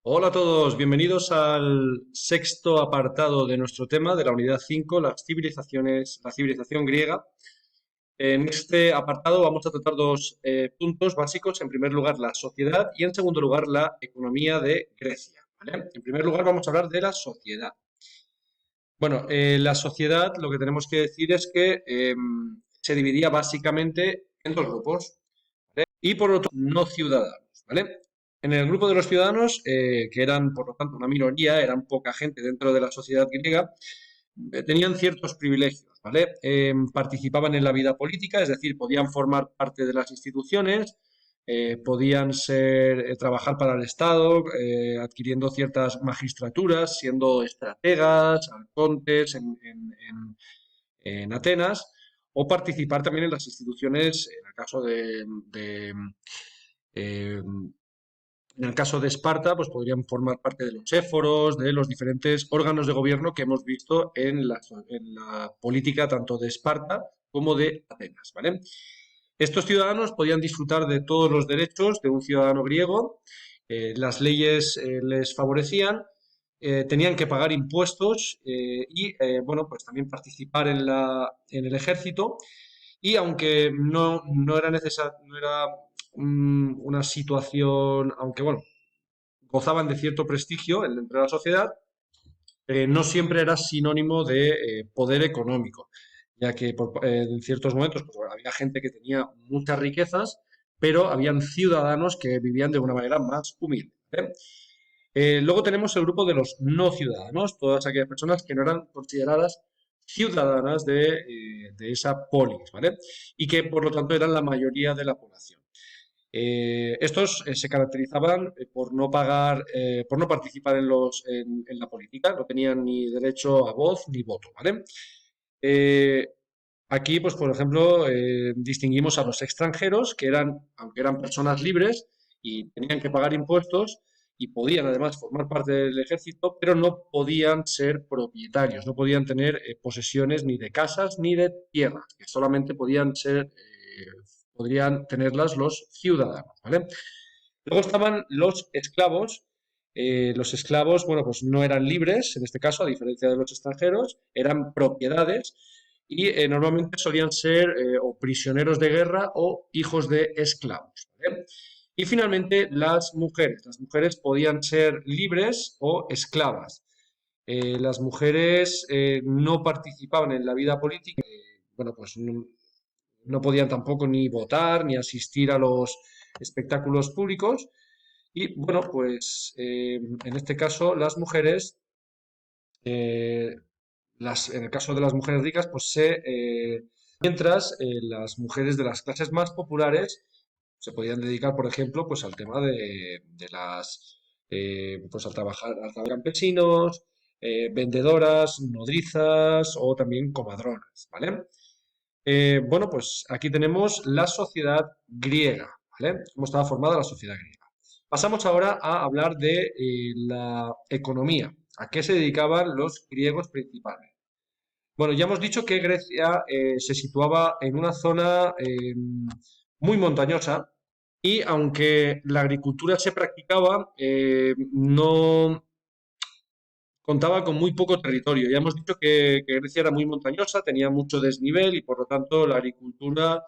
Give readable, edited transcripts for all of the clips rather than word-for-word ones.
Hola a todos, bienvenidos al sexto apartado de nuestro tema de la unidad 5, las civilizaciones, la civilización griega. En este apartado vamos a tratar dos puntos básicos. En primer lugar, la sociedad y en segundo lugar, la economía de Grecia. ¿Vale? En primer lugar, vamos a hablar de la sociedad. Bueno, la sociedad lo que tenemos que decir es que se dividía básicamente en dos grupos, ¿vale? Y por otro, no ciudadanos, ¿vale? En el grupo de los ciudadanos, que eran por lo tanto una minoría, eran poca gente dentro de la sociedad griega, tenían ciertos privilegios, ¿vale? Participaban en la vida política, es decir, podían formar parte de las instituciones, podían trabajar para el Estado, adquiriendo ciertas magistraturas, siendo estrategas, arcontes en Atenas, o participar también en las instituciones, en el caso eh, en el caso de Esparta, pues podrían formar parte de los éforos, de los diferentes órganos de gobierno que hemos visto en la política tanto de Esparta como de Atenas, ¿vale? Estos ciudadanos podían disfrutar de todos los derechos de un ciudadano griego, las leyes les favorecían, tenían que pagar impuestos y, bueno, pues también participar en el ejército y aunque no era necesario, no era una situación, aunque bueno, gozaban de cierto prestigio dentro de la sociedad, no siempre era sinónimo de poder económico, ya que en ciertos momentos pues, bueno, había gente que tenía muchas riquezas, pero habían ciudadanos que vivían de una manera más humilde. ¿Vale? Luego tenemos el grupo de los no ciudadanos, todas aquellas personas que no eran consideradas ciudadanas de esa polis, ¿vale? Y que por lo tanto eran la mayoría de la población. Estos se caracterizaban por no pagar, por no participar en la política, no tenían ni derecho a voz ni voto, ¿vale? Eh, Aquí, pues, por ejemplo, distinguimos a los extranjeros, que eran, aunque eran personas libres y tenían que pagar impuestos y podían además formar parte del ejército, pero no podían ser propietarios, no podían tener posesiones ni de casas ni de tierras, que solamente podrían tenerlas los ciudadanos, ¿vale? Luego estaban los esclavos. Los esclavos, bueno, pues no eran libres, en este caso, a diferencia de los extranjeros, eran propiedades y normalmente solían ser o prisioneros de guerra o hijos de esclavos, ¿vale? Y finalmente las mujeres. Las mujeres podían ser libres o esclavas. Las mujeres no participaban en la vida política, bueno, pues no podían tampoco ni votar ni asistir a los espectáculos públicos. Y bueno, pues en este caso las mujeres, eh, en el caso de las mujeres ricas, mientras las mujeres de las clases más populares se podían dedicar, por ejemplo, pues al tema pues al trabajar campesinos, vendedoras, nodrizas o también comadronas, ¿vale? Bueno, pues aquí tenemos la sociedad griega, ¿vale? Cómo estaba formada la sociedad griega. Pasamos ahora a hablar de la economía. ¿A qué se dedicaban los griegos principalmente? Bueno, ya hemos dicho que Grecia se situaba en una zona muy montañosa y aunque la agricultura se practicaba, no contaba con muy poco territorio. Ya hemos dicho que Grecia era muy montañosa, tenía mucho desnivel y por lo tanto la agricultura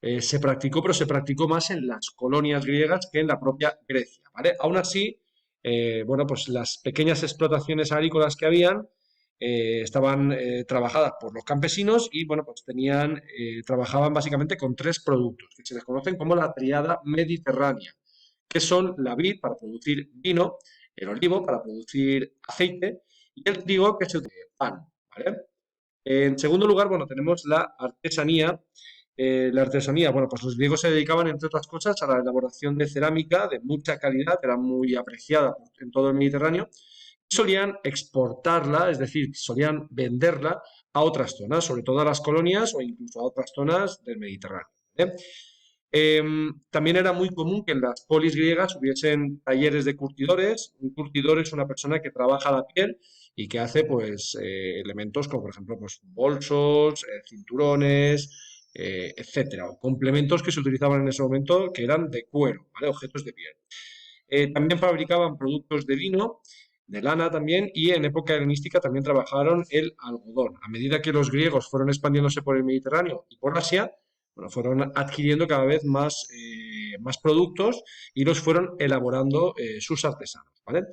se practicó, pero se practicó más en las colonias griegas que en la propia Grecia, ¿vale? Aún así, bueno, pues las pequeñas explotaciones agrícolas que habían estaban trabajadas por los campesinos y, bueno, pues trabajaban básicamente con tres productos que se les conocen como la triada mediterránea, que son la vid para producir vino, el olivo para producir aceite y el trigo que se utiliza para pan, ¿vale? En segundo lugar, bueno, tenemos la artesanía. La artesanía, bueno, pues los griegos se dedicaban, entre otras cosas, a la elaboración de cerámica de mucha calidad, era muy apreciada en todo el Mediterráneo, y solían exportarla, es decir, solían venderla a otras zonas, sobre todo a las colonias o incluso a otras zonas del Mediterráneo, ¿vale? También era muy común que en las polis griegas hubiesen talleres de curtidores. Un curtidor es una persona que trabaja la piel y que hace pues elementos como por ejemplo pues bolsos, cinturones, etcétera, o complementos que se utilizaban en ese momento que eran de cuero, ¿vale? Objetos de piel. También fabricaban productos de vino, de lana también, y en época helenística también trabajaron el algodón. A medida que los griegos fueron expandiéndose por el Mediterráneo y por Asia, bueno, fueron adquiriendo cada vez más productos y los fueron elaborando sus artesanos, ¿vale?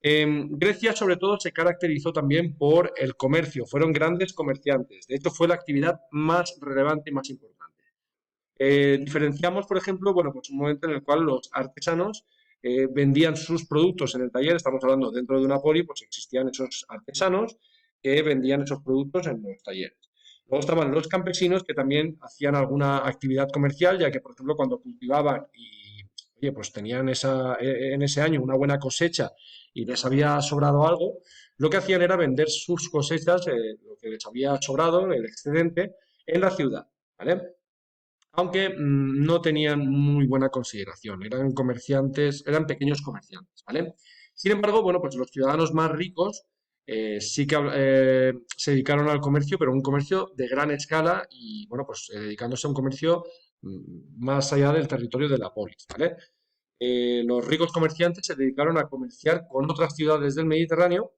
Grecia sobre todo se caracterizó también por el comercio, fueron grandes comerciantes, de hecho fue la actividad más relevante y más importante. Diferenciamos, por ejemplo, bueno, pues un momento en el cual los artesanos vendían sus productos en el taller, estamos hablando dentro de una poli, pues existían esos artesanos que vendían esos productos en los talleres. Luego estaban los campesinos que también hacían alguna actividad comercial, ya que, por ejemplo, cuando cultivaban y, oye, pues tenían en ese año una buena cosecha y les había sobrado algo, lo que hacían era vender sus cosechas, lo que les había sobrado, el excedente, en la ciudad, ¿vale? Aunque no tenían muy buena consideración, eran comerciantes, eran pequeños comerciantes, ¿vale? Sin embargo, bueno, pues los ciudadanos más ricos sí que se dedicaron al comercio, pero un comercio de gran escala y, bueno, pues dedicándose a un comercio más allá del territorio de la polis, ¿vale? Los ricos comerciantes se dedicaron a comerciar con otras ciudades del Mediterráneo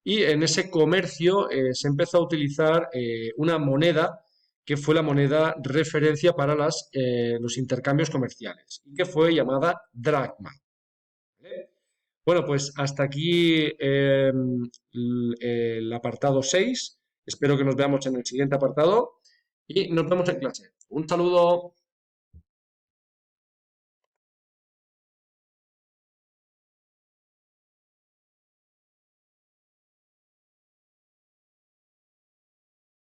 y en ese comercio se empezó a utilizar una moneda que fue la moneda referencia para los intercambios comerciales y que fue llamada dracma. ¿Vale? Bueno, pues hasta aquí el apartado 6. Espero que nos veamos en el siguiente apartado y nos vemos en clase. Un saludo.